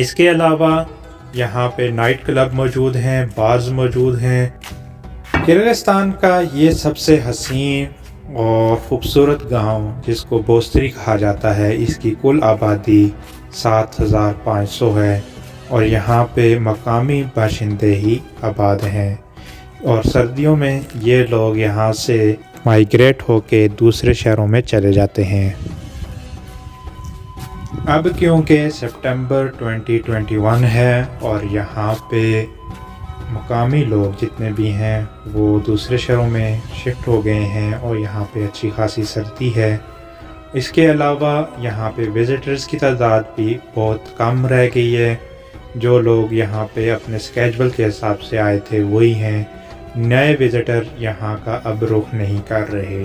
اس کے علاوہ یہاں پہ نائٹ کلب موجود ہیں، بارز موجود ہیں۔ کرغزستان کا یہ سب سے حسین اور خوبصورت گاؤں جس کو بوستری کہا جاتا ہے، اس کی کل آبادی 7500 ہے اور یہاں پہ مقامی باشندے ہی آباد ہیں، اور سردیوں میں یہ لوگ یہاں سے مائیگریٹ ہو کے دوسرے شہروں میں چلے جاتے ہیں۔ اب کیونکہ سپٹمبر 2021 ہے اور یہاں پہ مقامی لوگ جتنے بھی ہیں وہ دوسرے شہروں میں شفٹ ہو گئے ہیں اور یہاں پہ اچھی خاصی سردی ہے۔ اس کے علاوہ یہاں پہ وزٹرز کی تعداد بھی بہت کم رہ گئی ہے۔ جو لوگ یہاں پہ اپنے سکیجول کے حساب سے آئے تھے وہی ہیں، نئے وزٹر یہاں کا اب رخ نہیں کر رہے،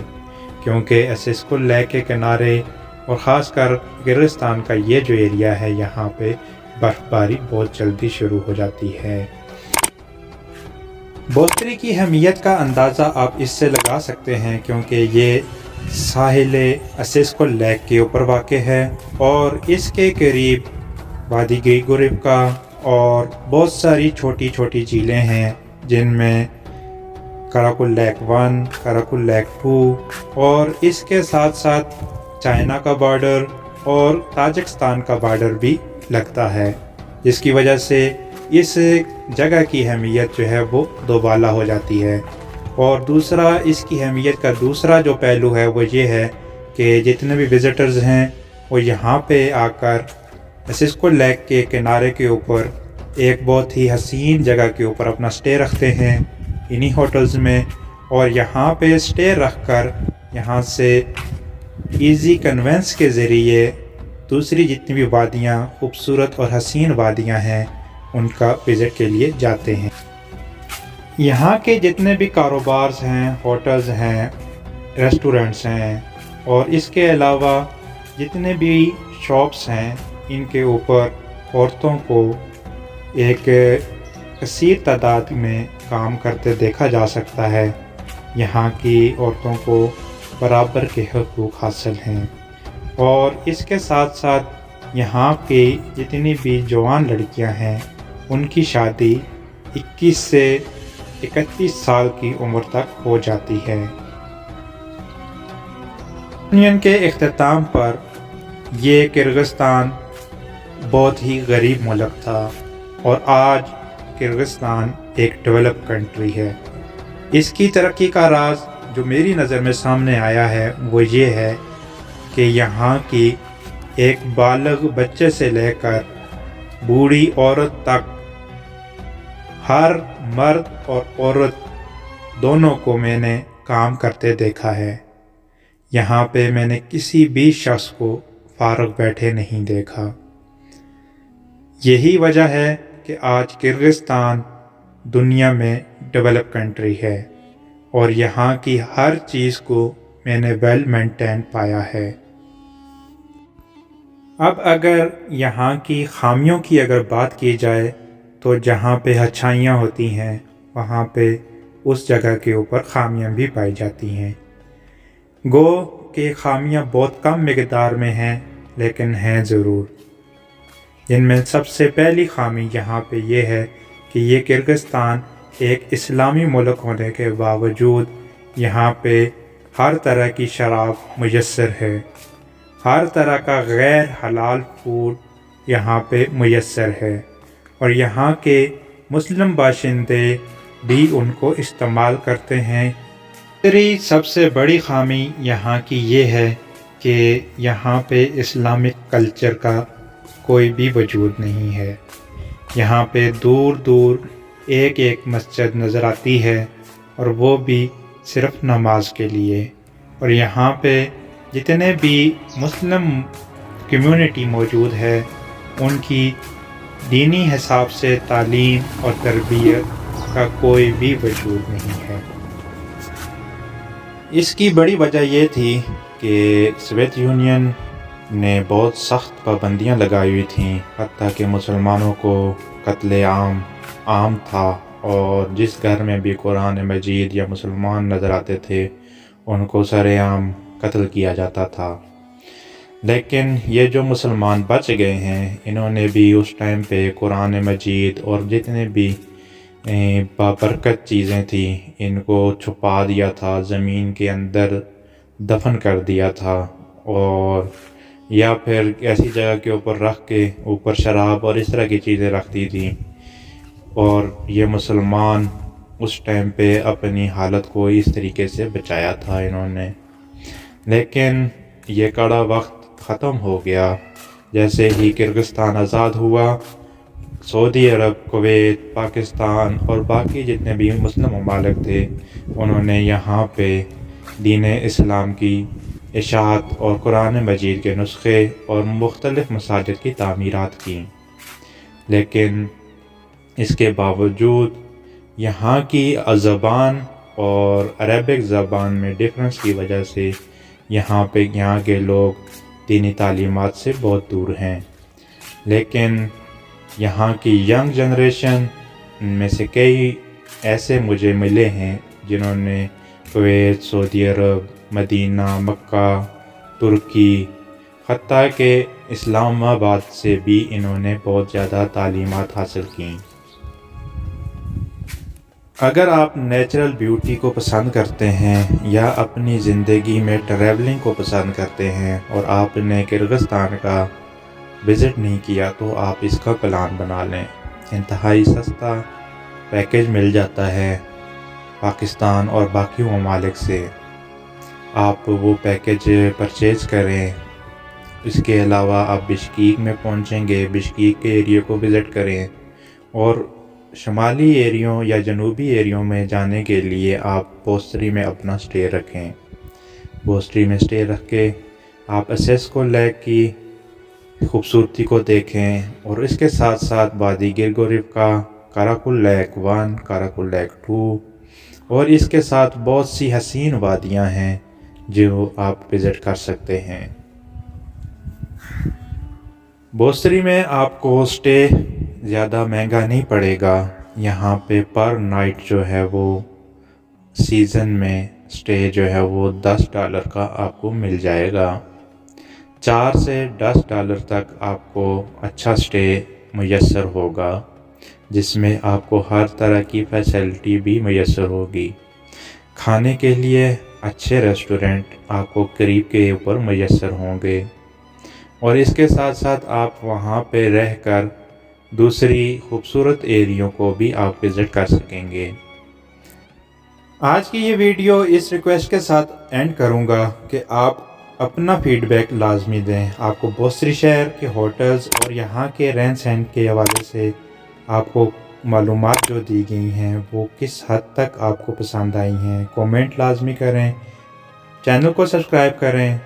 کیونکہ اسیسکو لیک کے کنارے اور خاص کر کرغزستان کا یہ جو ایریا ہے یہاں پہ برف باری بہت جلدی شروع ہو جاتی ہے۔ بوستری کی اہمیت کا اندازہ آپ اس سے لگا سکتے ہیں کیونکہ یہ ساحل اسیسکو لیک کے اوپر واقع ہے اور اس کے قریب وادی گریگوریوکا اور بہت ساری چھوٹی چھوٹی جھیلیں ہیں، جن میں کراکل لیک 1، کراکل لیک 2 اور اس کے ساتھ ساتھ چائنا کا بارڈر اور تاجکستان کا بارڈر بھی لگتا ہے، جس کی وجہ سے اس جگہ کی اہمیت جو ہے وہ دوبالا ہو جاتی ہے۔ اور دوسرا اس کی اہمیت کا دوسرا جو پہلو ہے وہ یہ ہے کہ جتنے بھی وزٹرز ہیں وہ یہاں پہ آ کر اسیسکو لیک کے کنارے کے اوپر ایک بہت ہی حسین جگہ کے اوپر اپنا سٹے رکھتے ہیں انہی ہوٹلز میں، اور یہاں پہ سٹے رکھ کر یہاں سے ایزی کنوینس کے ذریعے دوسری جتنی بھی وادیاں خوبصورت اور حسین وادیاں ہیں ان کا وزٹ کے لیے جاتے ہیں۔ یہاں کے جتنے بھی کاروبارز ہیں، ہوٹلز ہیں، ریسٹورنٹس ہیں اور اس کے علاوہ جتنے بھی شاپس ہیں، ان کے اوپر عورتوں کو ایک کثیر تعداد میں کام کرتے دیکھا جا سکتا ہے۔ یہاں کی عورتوں کو برابر کے حقوق حاصل ہیں، اور اس کے ساتھ ساتھ یہاں کی جتنی بھی جوان لڑکیاں ہیں ان کی شادی 21 سے 31 سال کی عمر تک ہو جاتی ہے۔ یونین کے اختتام پر یہ کرغزستان بہت ہی غریب ملک تھا اور آج کرغزستان ایک ڈیولپ کنٹری ہے۔ اس کی ترقی کا راز جو میری نظر میں سامنے آیا ہے وہ یہ ہے کہ یہاں کی ایک بالغ بچے سے لے کر بوڑھی عورت تک ہر مرد اور عورت دونوں کو میں نے کام کرتے دیکھا ہے۔ یہاں پہ میں نے کسی بھی شخص کو فارغ بیٹھے نہیں دیکھا۔ یہی وجہ ہے کہ آج کرغزستان دنیا میں ڈیولپ کنٹری ہے اور یہاں کی ہر چیز کو میں نے ویل مینٹین پایا ہے۔ اب اگر یہاں کی خامیوں کی اگر بات کی جائے تو جہاں پہ اچھائیاں ہوتی ہیں وہاں پہ اس جگہ کے اوپر خامیاں بھی پائی جاتی ہیں۔ گو کہ خامیاں بہت کم مقدار میں ہیں لیکن ہیں ضرور۔ جن میں سب سے پہلی خامی یہاں پہ یہ ہے کہ یہ کرغزستان ایک اسلامی ملک ہونے کے باوجود یہاں پہ ہر طرح کی شراب میسر ہے، ہر طرح کا غیر حلال فوڈ یہاں پہ میسر ہے، اور یہاں کے مسلم باشندے بھی ان کو استعمال کرتے ہیں۔ تیسری سب سے بڑی خامی یہاں کی یہ ہے کہ یہاں پہ اسلامک کلچر کا کوئی بھی وجود نہیں ہے۔ یہاں پہ دور دور ایک ایک مسجد نظر آتی ہے اور وہ بھی صرف نماز کے لیے، اور یہاں پہ جتنے بھی مسلم کمیونٹی موجود ہے ان کی دینی حساب سے تعلیم اور تربیت کا کوئی بھی وجود نہیں ہے۔ اس کی بڑی وجہ یہ تھی کہ سوویت یونین نے بہت سخت پابندیاں لگائی ہوئی تھیں، حتیٰ کہ مسلمانوں کو قتل عام تھا، اور جس گھر میں بھی قرآن مجید یا مسلمان نظر آتے تھے ان کو سر عام قتل کیا جاتا تھا۔ لیکن یہ جو مسلمان بچ گئے ہیں انہوں نے بھی اس ٹائم پہ قرآن مجید اور جتنے بھی بابرکت چیزیں تھیں ان کو چھپا دیا تھا، زمین کے اندر دفن کر دیا تھا، اور یا پھر ایسی جگہ کے اوپر رکھ کے اوپر شراب اور اس طرح کی چیزیں رکھتی تھیں، اور یہ مسلمان اس ٹائم پہ اپنی حالت کو اس طریقے سے بچایا تھا انہوں نے۔ لیکن یہ کڑا وقت ختم ہو گیا جیسے ہی کرغزستان آزاد ہوا۔ سعودی عرب، کویت، پاکستان اور باقی جتنے بھی مسلم ممالک تھے انہوں نے یہاں پہ دین اسلام کی اشاعت اور قرآن مجید کے نسخے اور مختلف مساجد کی تعمیرات کیں، لیکن اس کے باوجود یہاں کی زبان اور عربک زبان میں ڈفرینس کی وجہ سے یہاں کے لوگ دینی تعلیمات سے بہت دور ہیں۔ لیکن یہاں کی ینگ جنریشن میں سے کئی ایسے مجھے ملے ہیں جنہوں نے کویت، سعودی عرب، مدینہ، مکہ، ترکی، حتیٰ کہ اسلام آباد سے بھی انہوں نے بہت زیادہ تعلیمات حاصل کیں۔ اگر آپ نیچرل بیوٹی کو پسند کرتے ہیں یا اپنی زندگی میں ٹریولنگ کو پسند کرتے ہیں اور آپ نے کرغزستان کا وزٹ نہیں کیا تو آپ اس کا پلان بنا لیں۔ انتہائی سستا پیکیج مل جاتا ہے پاکستان اور باقی ممالک سے، آپ وہ پیکیج پرچیز کریں۔ اس کے علاوہ آپ بشکیک میں پہنچیں گے، بشکیک کے ایریے کو وزٹ کریں، اور شمالی ایریوں یا جنوبی ایریوں میں جانے کے لیے آپ بوستری میں اپنا سٹے رکھیں۔ بوستری میں سٹے رکھ کے آپ اسیسکو لیک کی خوبصورتی کو دیکھیں، اور اس کے ساتھ ساتھ وادی گرگورivka، کاراکل لیک 1، کاراکل لیک 2، اور اس کے ساتھ بہت سی حسین وادیاں ہیں جو آپ وزٹ کر سکتے ہیں۔ بوستری میں آپ کو سٹے زیادہ مہنگا نہیں پڑے گا، یہاں پہ پر نائٹ جو ہے وہ سیزن میں سٹے جو ہے وہ $10 کا آپ کو مل جائے گا۔ $4 سے $10 تک آپ کو اچھا سٹے میسر ہوگا، جس میں آپ کو ہر طرح کی فیسلٹی بھی میسر ہوگی۔ کھانے کے لیے اچھے ریسٹورنٹ آپ کو قریب کے اوپر میسر ہوں گے، اور اس کے ساتھ ساتھ آپ وہاں پہ رہ کر دوسری خوبصورت ایریوں کو بھی آپ وزٹ کر سکیں گے۔ آج کی یہ ویڈیو اس ریکویسٹ کے ساتھ اینڈ کروں گا کہ آپ اپنا فیڈ بیک لازمی دیں۔ آپ کو بوستری شہر کے ہوٹلز اور یہاں کے رہن سہن کے حوالے سے آپ کو معلومات جو دی گئی ہیں وہ کس حد تک آپ کو پسند آئی ہیں، کومنٹ لازمی کریں، چینل کو سبسکرائب کریں،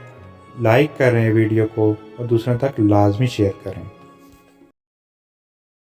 لائک کریں ویڈیو کو، اور دوسروں تک لازمی شیئر کریں۔